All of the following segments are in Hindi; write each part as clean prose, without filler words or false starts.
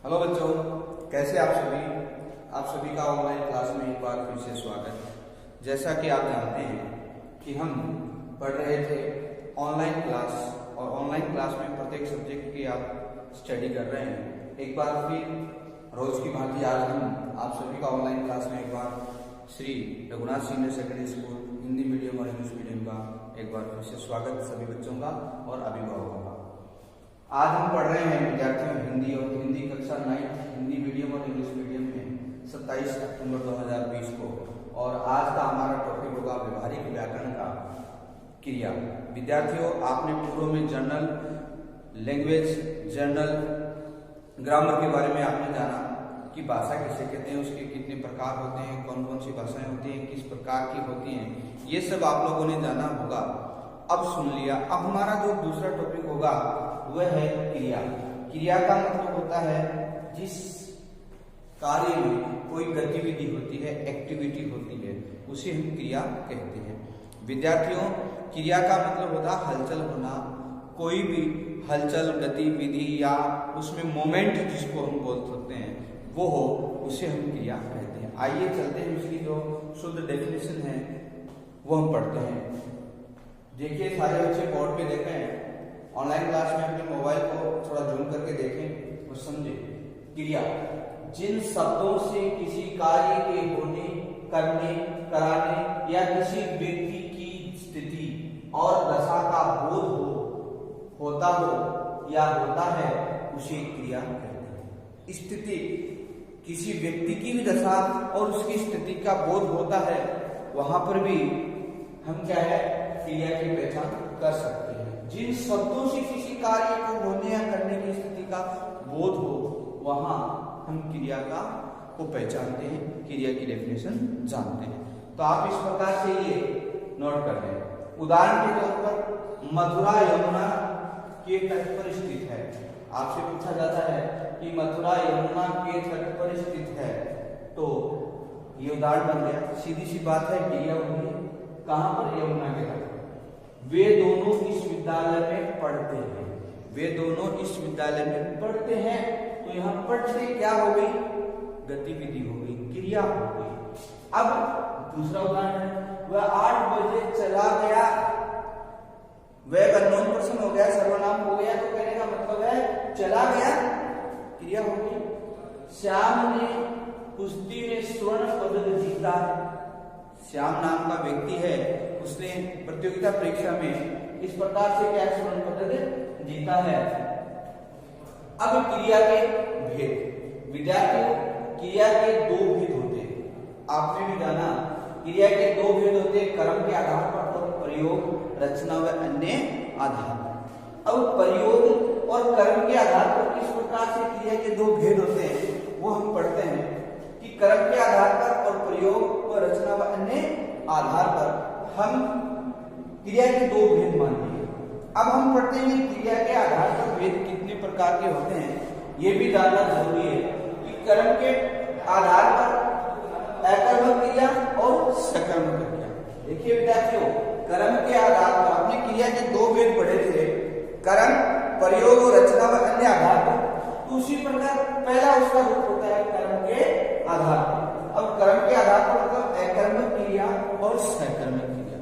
हेलो बच्चों, कैसे आप सभी का ऑनलाइन क्लास में एक बार फिर से स्वागत है। जैसा कि आप जानते हैं कि हम पढ़ रहे थे ऑनलाइन क्लास और ऑनलाइन क्लास में प्रत्येक सब्जेक्ट की आप स्टडी कर रहे हैं। एक बार फिर रोज की भांति आज हम आप सभी का ऑनलाइन क्लास में एक बार Shri Raghunath senior secondary school Hindi medium और इंग्लिश मीडियम का एक बार फिर से स्वागत सभी बच्चों का और अभिभावकों का। आज हम पढ़ रहे हैं विद्यार्थियों हिंदी और हिंदी कक्षा 9 हिंदी मीडियम और इंग्लिश मीडियम में 27 अक्टूबर 2020 को, और आज का हमारा टॉपिक होगा व्यवहारिक व्याकरण का क्रिया। विद्यार्थियों, आपने पूर्व में जर्नल लैंग्वेज, जर्नल ग्रामर के बारे में आपने जाना कि भाषा किसे कहते हैं, उसके कितने प्रकार होते हैं, कौन कौन सी भाषाएं होती हैं, किस प्रकार की होती हैं, ये सब आप लोगों ने जाना होगा। अब सुन लिया। अब हमारा जो दूसरा टॉपिक होगा वह है क्रिया। क्रिया का मतलब होता है जिस कार्य में कोई गतिविधि होती है, एक्टिविटी होती है, उसे हम क्रिया कहते हैं। विद्यार्थियों, क्रिया का मतलब होता है हलचल होना, कोई भी हलचल गतिविधि या उसमें मोमेंट जिसको हम बोल सकते हैं वो हो, उसे हम क्रिया कहते हैं। आइए चलते हैं, उसकी जो शुद्ध डेफिनेशन है वो हम पढ़ते हैं। देखिए, सारे बच्चे बोर्ड पे देखें, ऑनलाइन क्लास में अपने मोबाइल को थोड़ा जूम करके देखें और समझें। क्रिया जिन शब्दों से किसी कार्य के होने, करने, कराने या किसी व्यक्ति की स्थिति और दशा का बोध होता हो या होता है, उसे क्रिया कहते हैं। स्थिति, किसी व्यक्ति की भी दशा और उसकी स्थिति का बोध होता है, वहां पर भी हम क्या है, क्रिया की पहचान कर सकते हैं। जिन शब्दों से किसी कार्य को होने या करने की स्थिति का बोध हो, वहां हम क्रिया को पहचानते हैं, क्रिया की डेफिनेशन जानते हैं। तो आप इस प्रकार से ये नोट कर लें। उदाहरण के तौर पर मथुरा यमुना के तट पर स्थित है। आपसे पूछा जाता है कि मथुरा यमुना के तट पर स्थित है, तो ये उदाहरण बन गया। सीधी सी बात है, क्रिया होगी कहां पर, यमुना के तट। वे दोनों इस विद्यालय में पढ़ते हैं। वे दोनों इस विद्यालय में पढ़ते हैं, तो यहाँ पढ़ते क्या हो गई, गतिविधि हो गई, क्रिया हो गई। अब दूसरा उदाहरण है, वह 8 बजे चला गया। वह अननोन पर्सन हो गया, सर्वनाम हो गया, तो कहने का मतलब है चला गया, क्रिया हो गई। श्याम ने कुश्ती में स्वर्ण पदक जीता। श्याम नाम का व्यक्ति है, उसने प्रतियोगिता परीक्षा में इस प्रकार से क्या स्वर्ण पदक जीता है। अब क्रिया के भेद। विद्यार्थियों, क्रिया के 2 भेद होते हैं। आपने भी जाना, क्रिया के 2 भेद होते हैं, कर्म के आधार पर और प्रयोग, रचना व अन्य आधार पर। अब प्रयोग और कर्म के आधार पर किस प्रकार से क्रिया के 2 भेद होते हैं वो हम पढ़ते हैं कि कर्म के आधार पर और प्रयोग व रचना व अन्य आधार पर हम क्रिया के 2 भेद मानेंगे। अब हम पढ़ते हैं क्रिया के आधार पर भेद कितने प्रकार के होते हैं, ये भी जानना जरूरी है कि कर्म के आधार पर अकर्मक क्रिया और सकर्मक क्रिया। देखिए विद्यार्थियों, कर्म के आधार पर आपने क्रिया के 2 भेद पढ़े थे, कर्म, प्रयोग और रचना व अन्य आधार पर। तो उसी प्रकार पहला उसका रूप होता है कर्म के आधार पर। अब कर्म के आधार पर मतलब अकर्मक क्रिया और सकर्मक क्रिया,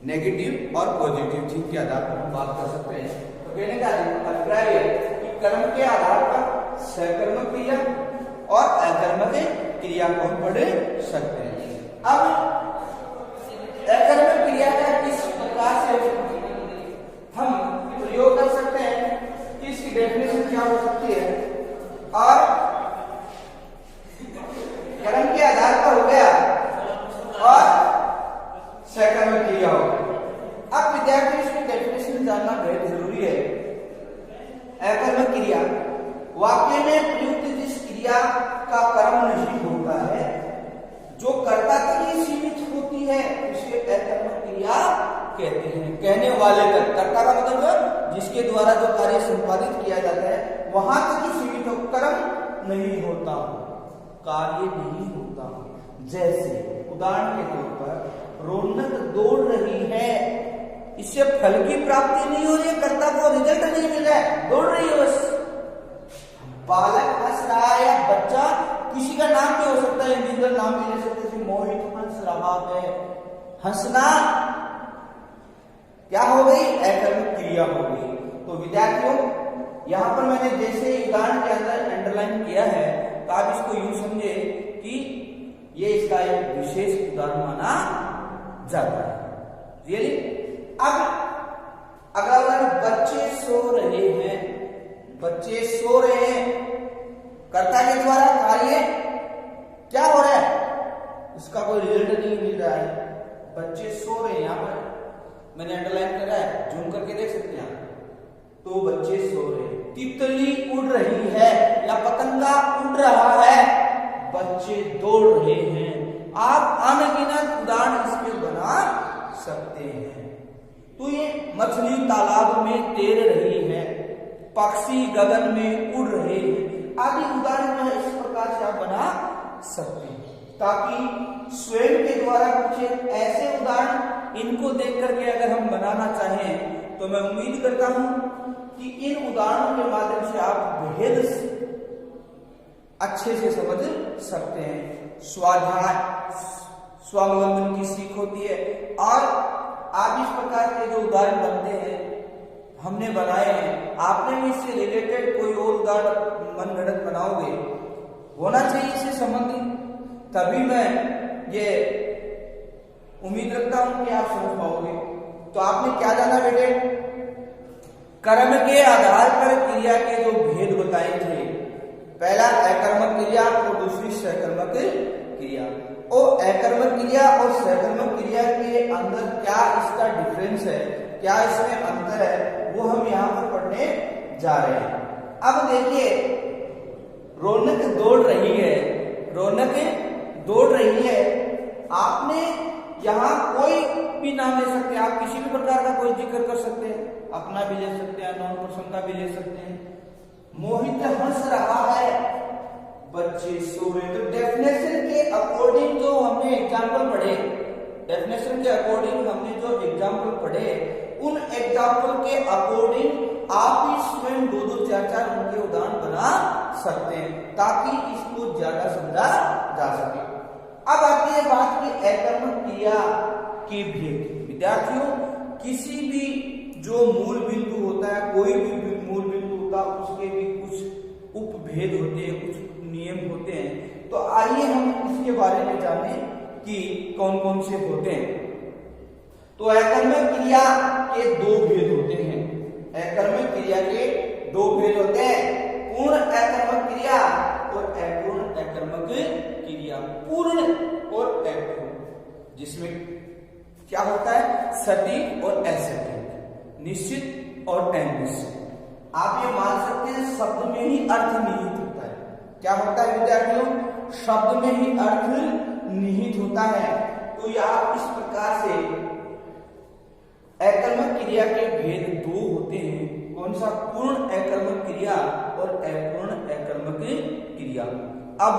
नेगेटिव और पॉजिटिव चीज के आधार पर हम बात कर सकते हैं। तो कहने का अभिप्राय है कि कर्म के आधार पर सकर्मक क्रिया और अकर्मक क्रिया को हम पढ़ सकते हैं। अब अकर्मक क्रिया का किस प्रकार से हम प्रयोग कर सकते हैं, इसकी डेफिनेशन क्या हो सकती है, और कर्म के आधार पर हो गया और सकर्मक क्रिया हो गया। अब विद्यार्थी, इसकी डेफिनेशन जानना बेहद जरूरी है। अकर्मक क्रिया, वाक्य में प्रयुक्त जिस क्रिया का कर्म नहीं होता है, जो कर्ता तक ही सीमित होती है, उसे अकर्मक क्रिया कहते हैं। कहने वाले तक, कर्ता का मतलब जिसके द्वारा जो कार्य संपादित किया जाता है वहां तक ही सीमित हो, कर्म नहीं होता, कार्य नहीं होता। जैसे उदाहरण के तौर पर, रौनक दौड़ रही है, इससे फल की प्राप्ति नहीं हो रही है, कर्ता को रिजल्ट नहीं मिल रहा है, दौड़ रही है बस। बालक हंस रहा है या बच्चा, किसी का नाम भी हो सकता है, इंडिविजुअल नाम भी ले सकते हैं, जैसे मोहित हंस रहा है। हंसना क्या हो गई, एकर्मक क्रिया हो गई। तो विद्यार्थियों यहां पर मैंने जैसे उदाहरण के अंदर अंडरलाइन किया है, तो आप इसको यूं समझे कि ये इसका एक विशेष उदाहरण माना जाता है। रियली। अब अगला उदाहरण, बच्चे सो रहे हैं। बच्चे सो रहे हैं, कर्ता के द्वारा कार्य क्या हो रहा है, इसका कोई रिजल्ट नहीं मिल रहा है। बच्चे सो रहे हैं, यहां पर मैंने अंडरलाइन करा है, जूम करके देख सकते हैं। तो बच्चे सो रहे हैं, तितली उड़ रही है या पतंगा उड़ रहा है, बच्चे दौड़ रहे हैं। आप अनगिनत उदाहरण इसमें बना सकते हैं। तो ये मछली तालाब में तैर रही है, पक्षी गगन में उड़ रहे हैं, आदि उदाहरण जो है इस प्रकार से आप बना सकते हैं, ताकि स्वयं के द्वारा कुछ ऐसे उदाहरण इनको देख करके अगर हम बनाना चाहें तो मैं उम्मीद करता हूं कि इन उदाहरणों के माध्यम से आप भेद अच्छे से समझ सकते हैं। स्वाध्याय स्वावलंबन की सीख होती है, और आप इस प्रकार के जो उदाहरण बनते हैं हमने बनाए हैं, आपने भी इससे रिलेटेड कोई और उदाहरण मनगढ़ंत बनाओगे, होना चाहिए इससे संबंधित, तभी मैं ये उम्मीद रखता हूं कि आप समझ पाओगे। तो आपने क्या जाना बेटे, कर्म के आधार पर क्रिया के जो भेद बताए थे, पहला एकर्मक क्रिया और दूसरी सकर्मक क्रिया। और एकर्मक क्रिया और सकर्मक क्रिया के अंदर क्या इसका डिफरेंस है, क्या इसमें अंतर है, वो हम यहां पर पढ़ने जा रहे हैं। अब देखिए, रौनक दौड़ रही है, रौनक दौड़ रही है, आपने यहां कोई भी नाम ले सकते हैं, आप किसी भी प्रकार का कोई जिक्र कर सकते हैं, अपना भी ले सकते हैं, नॉन पर्सन का भी ले सकते हैं। मोहित हंस रहा है, बच्चे सो रहे। तो डेफिनेशन के अकॉर्डिंग जो हमने एग्जाम्पल पढ़े, डेफिनेशन के अकॉर्डिंग हमने जो एग्जाम्पल पढ़े, उन एग्जाम्पल के अकॉर्डिंग आप ही स्वयं दो चार उनके उदाहरण बना सकते हैं, ताकि इसको ज्यादा समझा जा सके। अब आती है बात की एकर्मक क्रिया के भेद। विद्यार्थियों, किसी भी जो मूल बिंदु होता है, कोई भी मूल बिंदु होता है, उसके भी कुछ उपभेद होते हैं, कुछ नियम होते हैं। तो आइए हम इसके बारे में जानें कि कौन कौन से होते हैं। तो एकर्मक क्रिया के दो भेद होते हैं। एकर्मक क्रिया के दो भेद होते हैं, पूर्ण एकर्मक क्रिया और अपूर्ण एकर्मक क्रिया। पूर्ण और अपूर्ण, जिसमें क्या होता है, सटीक और असटीक, निश्चित और अनिश्चित। आप ये मान सकते हैं शब्द में ही अर्थ निहित होता है। क्या होता है विद्यार्थियों, शब्द में ही अर्थ निहित होता है। तो ये आप इस प्रकार से एकर्मक क्रिया के भेद दो होते हैं। कौन सा, पूर्ण एकर्मक क्रिया और अपूर्ण एकर्मक क्रिया। अब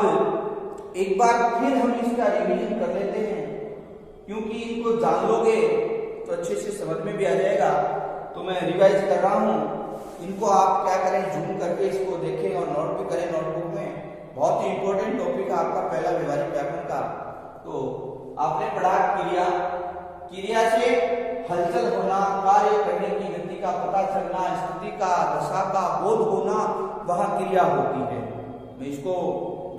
एक बार फिर हम इसका रिवीजन कर लेते हैं, क्योंकि इनको जान लोगे तो अच्छे से समझ में भी आ जाएगा। तो मैं रिवाइज कर रहा हूं, इनको आप क्या करें, जूम करके इसको देखें और नोट भी करें नोटबुक में। बहुत ही इंपॉर्टेंट टॉपिक है आपका पहला व्यवहारिक व्याकरण का। तो आपने पढ़ा क्रिया, क्रिया से हलचल होना, कार्य करने की गति का पता चलना, स्थिति का, दशा का बोध होना, वह क्रिया होती है। मैं इसको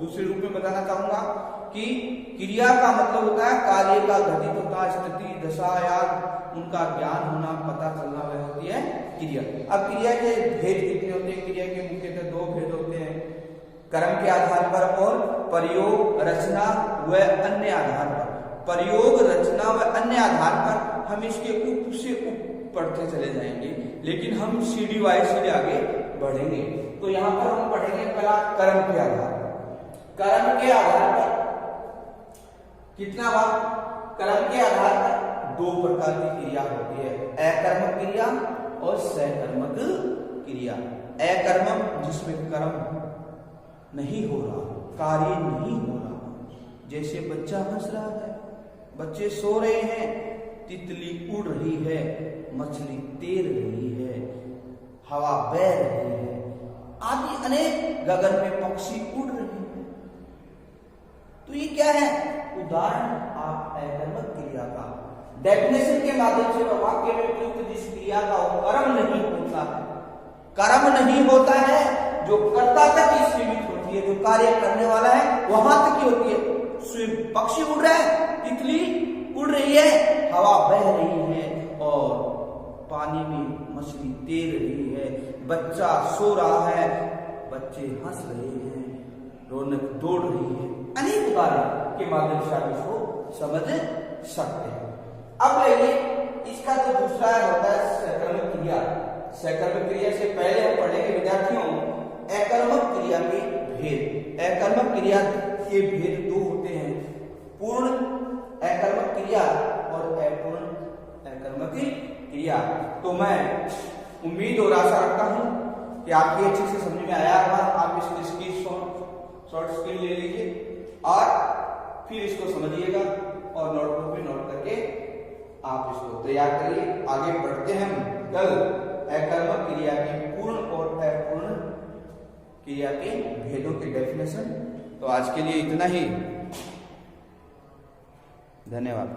दूसरे रूप में बताना चाहूंगा कि क्रिया का मतलब होता है कार्य का घटित होता, स्थिति, दशा या उनका ज्ञान होना, पता चलना, वह होती है क्रिया। अब क्रिया के भेद कितने होते हैं? क्रिया के मुख्यतः दो भेद होते हैं, कर्म के आधार पर और प्रयोग, रचना व अन्य आधार पर। प्रयोग, रचना व अन्य आधार पर हम इसके उप से उप पढ़ते चले जाएंगे, लेकिन हम सीढ़ी वाइज सीधे आगे बढ़ेंगे। तो यहाँ पर हम पढ़ेंगे पहला कर्म के आधार पर। कर्म के आधार पर कितना बार, कर्म के आधार पर दो प्रकार की क्रिया होती है, अकर्मक क्रिया और सकर्मक क्रिया। अकर्मक जिसमें कर्म नहीं हो रहा, कार्य नहीं हो रहा, जैसे बच्चा हंस रहा है, बच्चे सो रहे हैं, तितली उड़ रही है, मछली तैर रही है, हवा बह रही है, आदि अनेक गगन में पक्षी उड़ रहे हैं। तो ये क्या है? उदाहरण आप अकर्मक क्रिया का डेफिनेशन के माध्यम से वाक्य में प्रयुक्त जिस क्रिया का कर्म नहीं होता है, कर्म नहीं होता है, जो कर्ता तक ही सीमित होती है, जो कार्य करने वाला है वहां तक ही होती है। पक्षी उड़ रहा है, तितली उड़ रही है, हवा बह रही है और पानी में मछली तैर रही है, बच्चा सो रहा है, बच्चे हंस रहे हैं, रौनक दौड़ रही है। अनेक उदाहरण के माध्यम से आप इसको समझ सकते हैं। अब लेंगे इसका जो दूसरा होता है सकर्मक क्रिया। सकर्मक क्रिया से पहले हम पढ़ेंगे विद्यार्थियों अकर्मक क्रिया के भेद। अकर्मक क्रिया के भेद दो होते हैं, पूर्ण अकर्मक क्रिया और अपूर्ण अकर्मक क्रिया। तो मैं उम्मीद और आशा रखता हूं कि आपकी अच्छे से समझ में आया होगा। आप इसको शॉर्ट स्क्रीन ले लीजिए और फिर इसको समझिएगा और नोटबुक में नोट करके आप इसको तैयार करिए। आगे बढ़ते हैं कल अकर्मक क्रिया के पूर्ण और अपूर्ण क्रिया के भेदों के डेफिनेशन। तो आज के लिए इतना ही, धन्यवाद।